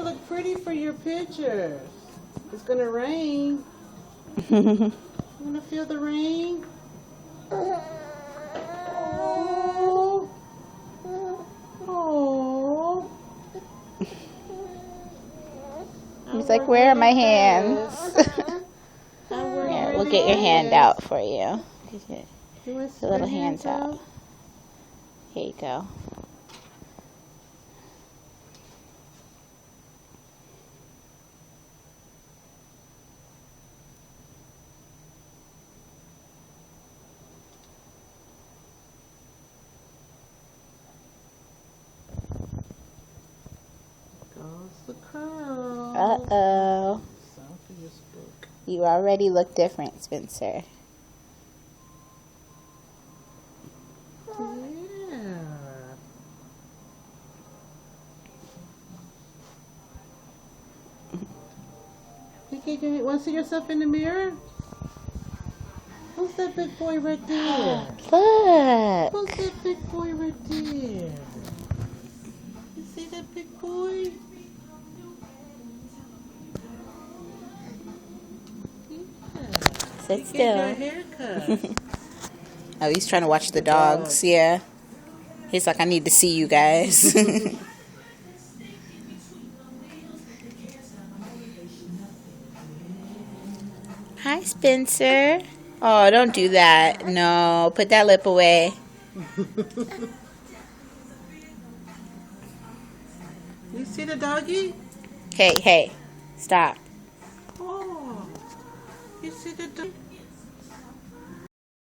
look pretty for your pictures. It's gonna rain. You wanna feel the rain? Oh. Oh. He's like, where are my hands? Yeah, we'll get your hand out for you. Get the little hands out. Here you go. Goes the curl. Uh-oh. You already look different, Spencer. Yeah. You want to see yourself in the mirror? Who's that big boy right there? Look. Who's that big boy right there? You see that big boy? Sit still. Get your haircut. Oh, he's trying to watch the dogs. Yeah. He's like, I need to see you guys. Hi, Spencer. Oh, don't do that. No, put that lip away. You see the doggy? Hey, stop. Oh, you see the doggy?